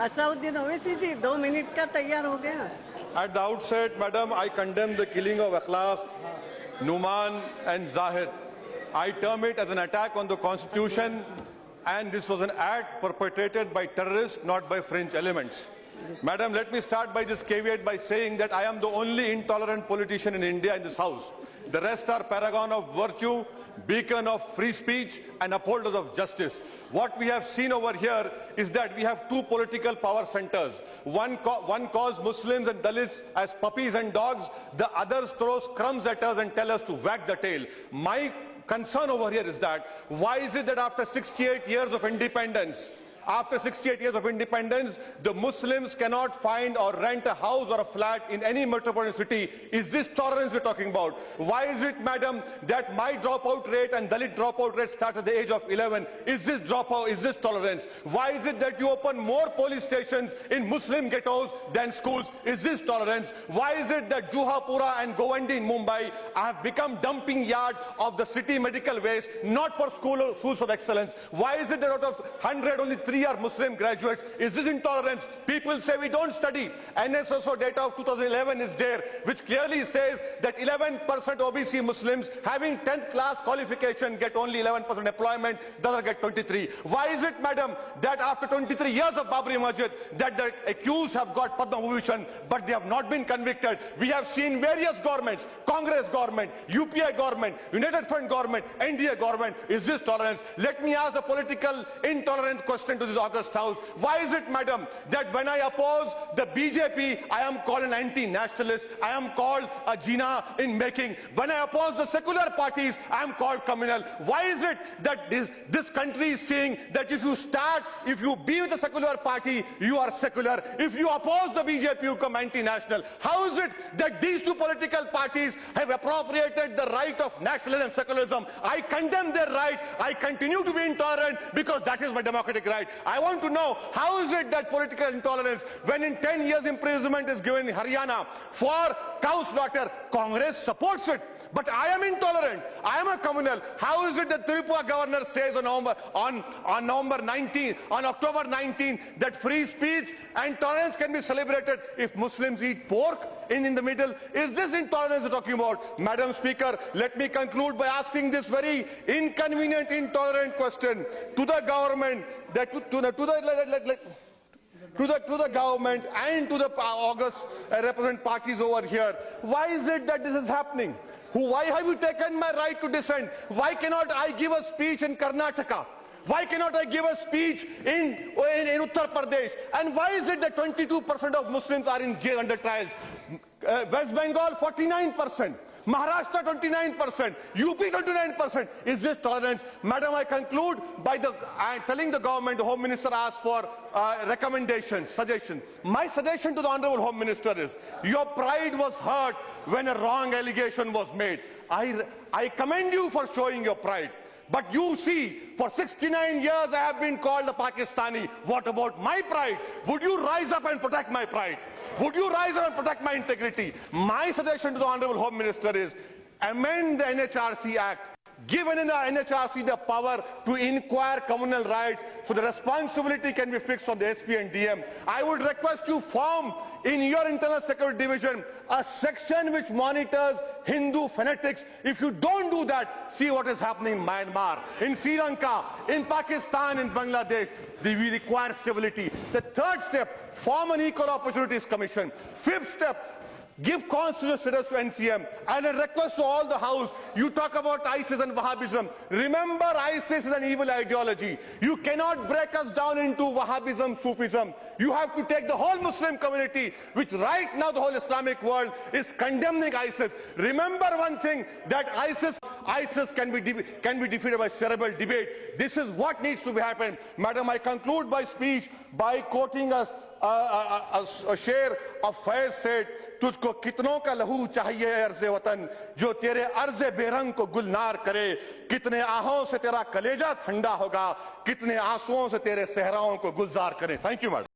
असाउद्दीन ओवैसी जी 2 minute का तैयार हो गया। At the outset, Madam, I condemn the killing of Akhlaq, Numan and Zahid. I term it as an attack on the Constitution, and this was an act perpetrated by terrorists, not by fringe elements. Madam, let me start by this caveat by saying that I am the only intolerant politician in India in this House. The rest are paragon of virtue, beacon of free speech and upholders of justice. What we have seen over here is that we have two political power centers. One calls Muslims and Dalits as puppies and dogs. The other throws crumbs at us and tells us to wag the tail. My concern over here is that why is it that after 68 years of independence, the Muslims cannot find or rent a house or a flat in any metropolitan city? Is this tolerance we're talking about? Why is it, madam, that my dropout rate and Dalit dropout rate start at the age of 11? Is this dropout? Is this tolerance? Why is it that you open more police stations in Muslim ghettos than schools? Is this tolerance? Why is it that Juhapura and Govandi in Mumbai have become dumping yard of the city medical waste, not for schools of excellence? Why is it that out of 100 only 3 are Muslim graduates? Is this intolerance? People say we don't study. NSSO data of 2011 is there, which clearly says that 11% OBC Muslims having 10th class qualification get only 11% employment, doesn't get 23. Why is it, madam, that after 23 years of Babri Masjid, that the accused have got Padma Bhushan, but they have not been convicted? We have seen various governments, Congress government, UPI government, United Front government, NDA government. Is this tolerance? Let me ask a political intolerant question to this August House. Why is it, madam, that when I oppose the BJP, I am called an anti-nationalist, I am called a Jinnah in making? When I oppose the secular parties, I am called communal. Why is it that this country is saying that if you be with the secular party, you are secular. If you oppose the BJP, you become anti-national. How is it that these two political parties have appropriated the right of nationalism and secularism? I condemn their right. I continue to be intolerant because that is my democratic right. I want to know, how is it that political intolerance, when in 10 years imprisonment is given in Haryana for cow slaughter, Congress supports it? But I am intolerant. I am a communal. How is it that Tripura governor says on October 19 that free speech and tolerance can be celebrated if Muslims eat pork in the middle? Is this intolerance we're talking about? Madam Speaker, let me conclude by asking this very inconvenient, intolerant question to the government, to the government and to the August represent parties over here. Why is it that this is happening? Why have you taken my right to dissent? Why cannot I give a speech in Karnataka? Why cannot I give a speech in Uttar Pradesh? And why is it that 22% of Muslims are in jail under trials? West Bengal 49%. Maharashtra 29%, UP 29%. Is this tolerance? Madam, I conclude by telling the government, the Home Minister asked for recommendations, suggestions. My suggestion to the Honorable Home Minister is, your pride was hurt when a wrong allegation was made. I commend you for showing your pride. But you see, for 69 years I have been called a Pakistani. What about my pride? Would you rise up and protect my pride? Would you rise up and protect my integrity? My suggestion to the Honorable Home Minister is, amend the NHRC Act. Given in the NHRC the power to inquire communal rights, so the responsibility can be fixed on the SP and DM. I would request you form in your internal security division a section which monitors Hindu fanatics. If you don't do that, see what is happening in Myanmar, in Sri Lanka, in Pakistan, in Bangladesh. We require stability. The third step, form an Equal Opportunities Commission. Fifth step, give constitutional status to NCM. And a request to all the House, you talk about ISIS and Wahhabism. Remember, ISIS is an evil ideology. You cannot break us down into Wahhabism, Sufism. You have to take the whole Muslim community, which right now the whole Islamic world is condemning ISIS. Remember one thing, that ISIS can be defeated by cerebral debate. This is what needs to be happened. Madam, I conclude my speech by quoting a शेर of Faiz said, तुझको कितनों का लहू चाहिए अर्ज़े वतन जो तेरे अर्ज़े बेरंग को गुलनार करे, कितने आहों से तेरा कलेजा ठंडा होगा, कितने आंसुओं से तेरे सहराओं को गुलजार करे. Thank you, madam.